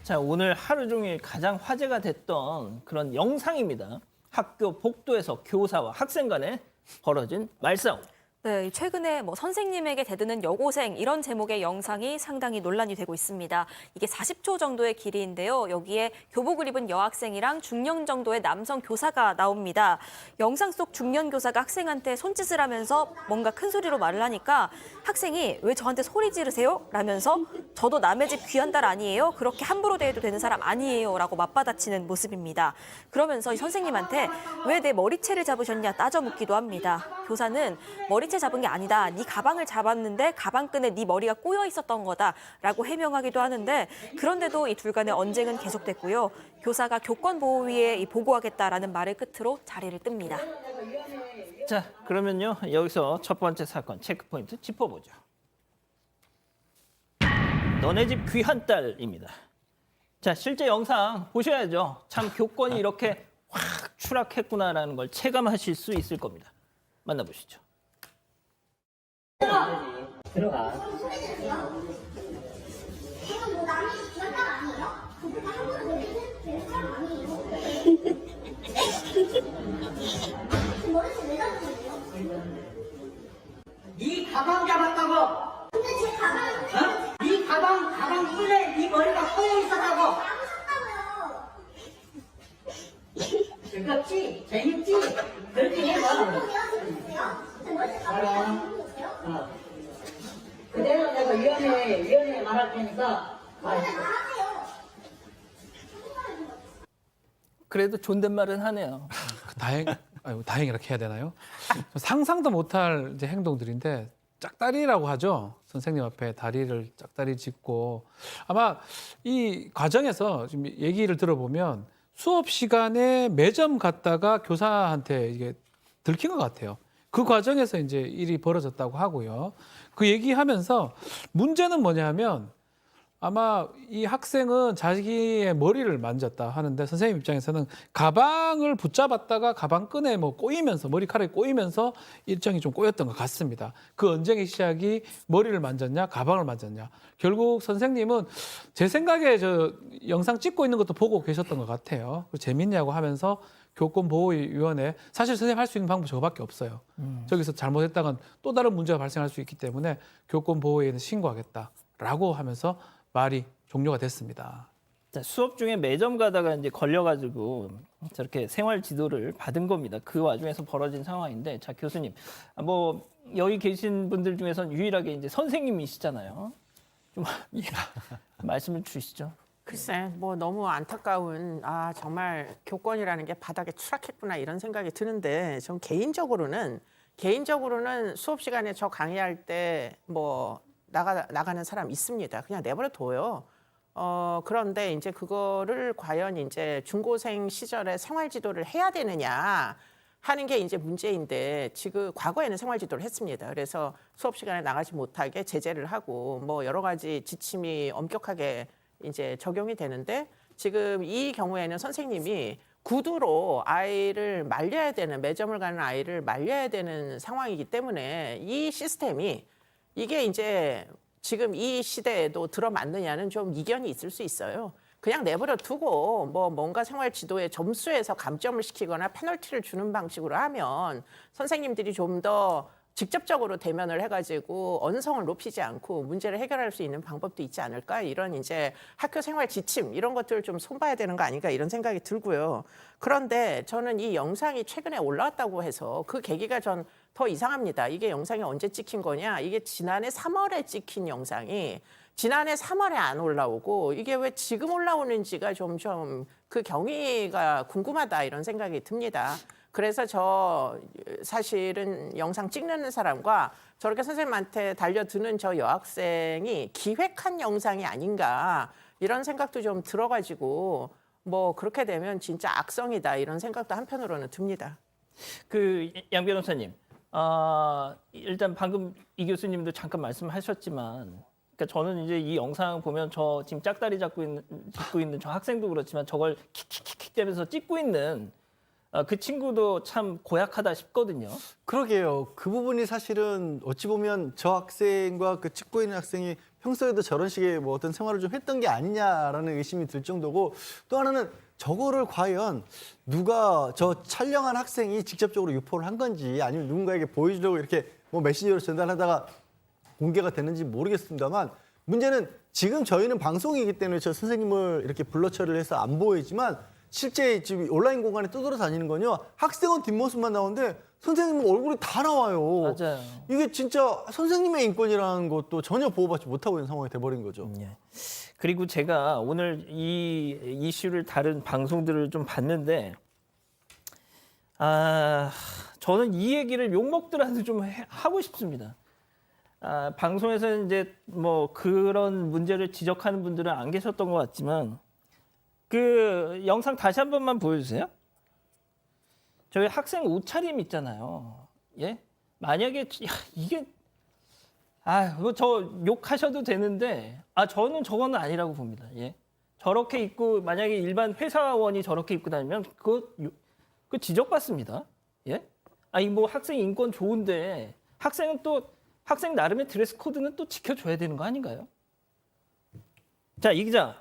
자, 오늘 하루 종일 가장 화제가 됐던 그런 영상입니다. 학교 복도에서 교사와 학생 간에 벌어진 말싸움. 네, 최근에 선생님에게 대드는 여고생 이런 제목의 영상이 상당히 논란이 되고 있습니다. 이게 40초 정도의 길이인데요. 여기에 교복을 입은 여학생이랑 중년 정도의 남성 교사가 나옵니다. 영상 속 중년 교사가 학생한테 손짓을 하면서 뭔가 큰 소리로 말을 하니까 학생이 왜 저한테 소리 지르세요? 라면서 저도 남의 집 귀한 딸 아니에요? 그렇게 함부로 대해도 되는 사람 아니에요? 라고 맞받아치는 모습입니다. 그러면서 이 선생님한테 왜 내 머리채를 잡으셨냐 따져 묻기도 합니다. 교사는 머리채 잡은 게 아니다. 네 가방을 잡았는데 가방끈에 네 머리가 꼬여 있었던 거다라고 해명하기도 하는데 그런데도 이 둘 간의 언쟁은 계속됐고요. 교사가 교권보호위에 보고하겠다라는 말을 끝으로 자리를 뜹니다. 자, 그러면요. 여기서 첫 번째 사건 체크포인트 짚어보죠. 너네 집 귀한 딸입니다. 자, 실제 영상 보셔야죠. 참 교권이 이렇게 확 추락했구나라는 걸 체감하실 수 있을 겁니다. 만나보시죠. 들어가. 네 가방 잡았다고. 근데 제 가방을 어? 네 가방 끈에 네 머리가 꼬여 있었다고. 즐겁지? 재밌지? 그렇게 해봐. 어. 그대로 내가 위원회에 말할 테니까. 그래도 존댓말은 하네요. 다행 이렇게 해야 되나요? 상상도 못할 이제 행동들인데 짝다리라고 하죠. 선생님 앞에 다리를 짝다리 짚고 아마 이 과정에서 지금 얘기를 들어보면 수업 시간에 매점 갔다가 교사한테 이게 들킨 것 같아요. 그 과정에서 이제 일이 벌어졌다고 하고요. 그 얘기하면서 문제는 뭐냐면 아마 이 학생은 자기의 머리를 만졌다 하는데 선생님 입장에서는 가방을 붙잡았다가 가방끈에 꼬이면서 머리카락이 꼬이면서 일정이 좀 꼬였던 것 같습니다. 그 언쟁의 시작이 머리를 만졌냐 가방을 만졌냐. 결국 선생님은 제 생각에 저 영상 찍고 있는 것도 보고 계셨던 것 같아요. 재밌냐고 하면서 교권보호위원회 사실 선생님 할 수 있는 방법 저거밖에 없어요. 저기서 잘못했다간 또 다른 문제가 발생할 수 있기 때문에 교권보호위원회에 신고하겠다라고 하면서 말이 종료가 됐습니다. 자, 수업 중에 매점 가다가 이제 걸려가지고 저렇게 생활 지도를 받은 겁니다. 그 와중에서 벌어진 상황인데, 자, 교수님, 여기 계신 분들 중에서는 유일하게 이제 선생님이시잖아요. 좀 말씀을 주시죠. 글쎄, 너무 안타까운, 정말 교권이라는 게 바닥에 추락했구나 이런 생각이 드는데, 전 개인적으로는 수업 시간에 저 강의할 때 나가는 사람 있습니다. 그냥 내버려 둬요. 그런데 이제 그거를 과연 이제 중고생 시절에 생활 지도를 해야 되느냐 하는 게 이제 문제인데 지금 과거에는 생활 지도를 했습니다. 그래서 수업 시간에 나가지 못하게 제재를 하고 여러 가지 지침이 엄격하게 이제 적용이 되는데 지금 이 경우에는 선생님이 구두로 아이를 말려야 되는 매점을 가는 아이를 말려야 되는 상황이기 때문에 이 시스템이 이게 이제 지금 이 시대에도 들어맞느냐는 좀 이견이 있을 수 있어요. 그냥 내버려 두고 뭔가 생활 지도의 점수에서 감점을 시키거나 페널티를 주는 방식으로 하면 선생님들이 좀 더 직접적으로 대면을 해가지고 언성을 높이지 않고 문제를 해결할 수 있는 방법도 있지 않을까 이런 이제 학교 생활 지침 이런 것들을 좀 손봐야 되는 거 아닌가 이런 생각이 들고요. 그런데 저는 이 영상이 최근에 올라왔다고 해서 그 계기가 전 더 이상합니다. 이게 영상이 언제 찍힌 거냐? 이게 지난해 3월에 찍힌 영상이 지난해 3월에 안 올라오고 이게 왜 지금 올라오는지가 좀 그 경위가 궁금하다 이런 생각이 듭니다. 그래서 저 사실은 영상 찍는 사람과 저렇게 선생님한테 달려드는 저 여학생이 기획한 영상이 아닌가 이런 생각도 좀 들어가지고 그렇게 되면 진짜 악성이다 이런 생각도 한편으로는 듭니다. 양 변호사님, 일단 방금 이 교수님도 잠깐 말씀하셨지만, 그러니까 저는 이제 이 영상 보면 저 지금 짝다리 짚고 있는 저 학생도 그렇지만 저걸 킥킥킥 대면서 찍고 있는 그 친구도 참 고약하다 싶거든요. 그러게요. 그 부분이 사실은 어찌 보면 저 학생과 그 찍고 있는 학생이 평소에도 저런 식의 뭐 어떤 생활을 좀 했던 게 아니냐라는 의심이 들 정도고 또 하나는 저거를 과연 누가 저 촬영한 학생이 직접적으로 유포를 한 건지 아니면 누군가에게 보여주려고 이렇게 뭐 메신저로 전달하다가 공개가 되는지 모르겠습니다만 문제는 지금 저희는 방송이기 때문에 저 선생님을 이렇게 블러 처리를 해서 안 보이지만 실제 지금 온라인 공간에 떠돌아다니는 건요. 학생은 뒷모습만 나오는데 선생님 얼굴이 다 나와요. 맞아요. 이게 진짜 선생님의 인권이라는 것도 전혀 보호받지 못하고 있는 상황이 돼버린 거죠. 예. 그리고 제가 오늘 이 이슈를 다룬 방송들을 좀 봤는데 저는 이 얘기를 욕먹들한테 좀 하고 싶습니다. 방송에서 이제 뭐 그런 문제를 지적하는 분들은 안 계셨던 것 같지만 그 영상 다시 한 번만 보여주세요. 저희 학생 옷차림 있잖아요. 예? 만약에 이게 저 욕하셔도 되는데 저는 저거는 아니라고 봅니다. 예. 저렇게 입고 만약에 일반 회사원이 저렇게 입고 다니면 그 지적받습니다. 예? 뭐 학생 인권 좋은데 학생은 또 학생 나름의 드레스 코드는 또 지켜줘야 되는 거 아닌가요? 자, 이 기자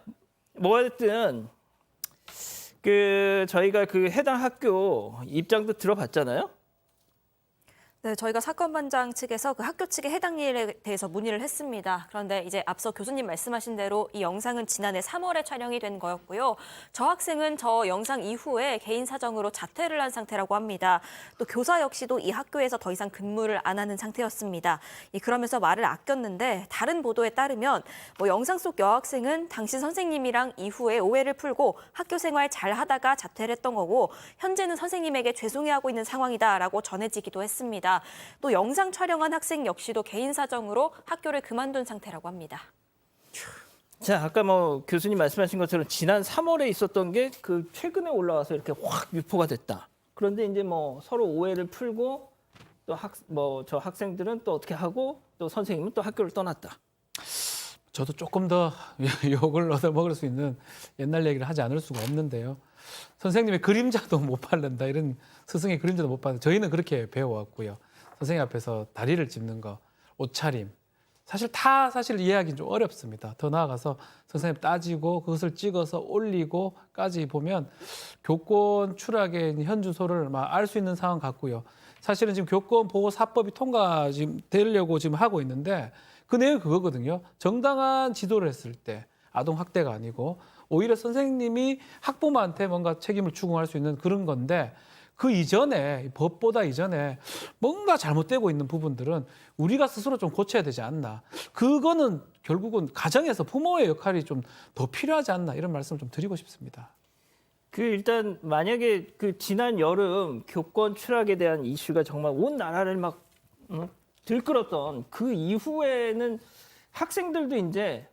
뭐가 됐든 저희가 그 해당 학교 입장도 들어봤잖아요. 네, 저희가 사건반장 측에서 그 학교 측의 해당 일에 대해서 문의를 했습니다. 그런데 이제 앞서 교수님 말씀하신 대로 이 영상은 지난해 3월에 촬영이 된 거였고요. 저 학생은 저 영상 이후에 개인 사정으로 자퇴를 한 상태라고 합니다. 또 교사 역시도 이 학교에서 더 이상 근무를 안 하는 상태였습니다. 그러면서 말을 아꼈는데 다른 보도에 따르면 영상 속 여학생은 당시 선생님이랑 이후에 오해를 풀고 학교 생활 잘 하다가 자퇴를 했던 거고 현재는 선생님에게 죄송해하고 있는 상황이다라고 전해지기도 했습니다. 또 영상 촬영한 학생 역시도 개인 사정으로 학교를 그만둔 상태라고 합니다. 자, 아까 교수님 말씀하신 것처럼 지난 3월에 있었던 게 그 최근에 올라와서 이렇게 확 유포가 됐다. 그런데 이제 서로 오해를 풀고 또 저 학생들은 또 어떻게 하고 또 선생님은 또 학교를 떠났다. 저도 조금 더 욕을 얻어먹을 수 있는 옛날 얘기를 하지 않을 수가 없는데요. 선생님의 그림자도 못 바른다. 이런 스승의 그림자도 못 바른다. 저희는 그렇게 배워왔고요. 선생님 앞에서 다리를 짚는 거, 옷차림. 사실 이해하기는 좀 어렵습니다. 더 나아가서 선생님 따지고 그것을 찍어서 올리고까지 보면 교권 추락의 현 주소를 알 수 있는 상황 같고요. 사실은 지금 교권보호사법이 통과 지금 되려고 지금 하고 있는데 그 내용이 그거거든요. 정당한 지도를 했을 때 아동 학대가 아니고 오히려 선생님이 학부모한테 뭔가 책임을 추궁할 수 있는 그런 건데 그 이전에 법보다 이전에 뭔가 잘못되고 있는 부분들은 우리가 스스로 좀 고쳐야 되지 않나. 그거는 결국은 가정에서 부모의 역할이 좀 더 필요하지 않나 이런 말씀을 좀 드리고 싶습니다. 일단 만약에 지난 여름 교권 추락에 대한 이슈가 정말 온 나라를 막 들끓었던 그 이후에는 학생들도 이제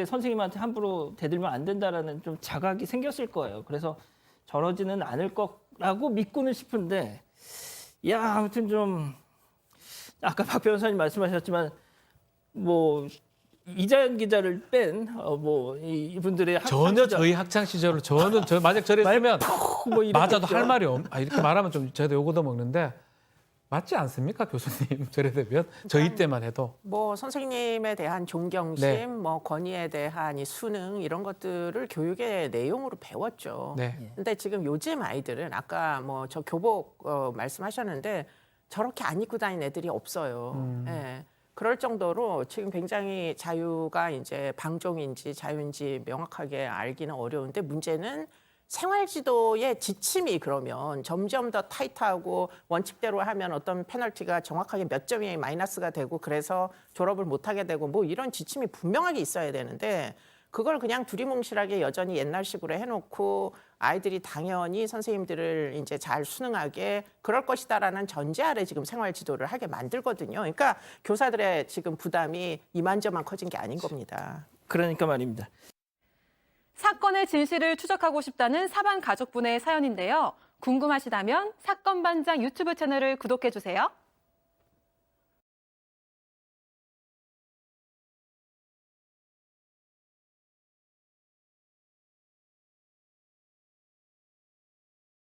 선생님한테 함부로 대들면 안 된다라는 좀 자각이 생겼을 거예요. 그래서 저러지는 않을 거라고 믿고는 싶은데, 아무튼 좀 아까 박 변호사님 말씀하셨지만 이자연 기자를 뺀 이분들의 전혀 저희 학창 시절로 만약 저랬으면 맞아도 할 말이 이렇게 말하면 좀 저도 욕 얻어 먹는데. 맞지 않습니까, 교수님? 저래 되면 저희 때만 해도 선생님에 대한 존경심, 네. 권위에 대한 이 수능 이런 것들을 교육의 내용으로 배웠죠. 네. 근데 지금 요즘 아이들은 아까 저 교복 말씀하셨는데 저렇게 안 입고 다니는 애들이 없어요. 예. 그럴 정도로 지금 굉장히 자유가 이제 방종인지 자유인지 명확하게 알기는 어려운데 문제는 생활지도의 지침이 그러면 점점 더 타이트하고 원칙대로 하면 어떤 페널티가 정확하게 몇 점이 마이너스가 되고 그래서 졸업을 못하게 되고 이런 지침이 분명하게 있어야 되는데 그걸 그냥 두리뭉실하게 여전히 옛날식으로 해놓고 아이들이 당연히 선생님들을 이제 잘 순응하게 그럴 것이다라는 전제 아래 지금 생활지도를 하게 만들거든요. 그러니까 교사들의 지금 부담이 이만저만 커진 게 아닌 겁니다. 그러니까 말입니다. 사건의 진실을 추적하고 싶다는 사반 가족분의 사연인데요. 궁금하시다면 사건반장 유튜브 채널을 구독해주세요.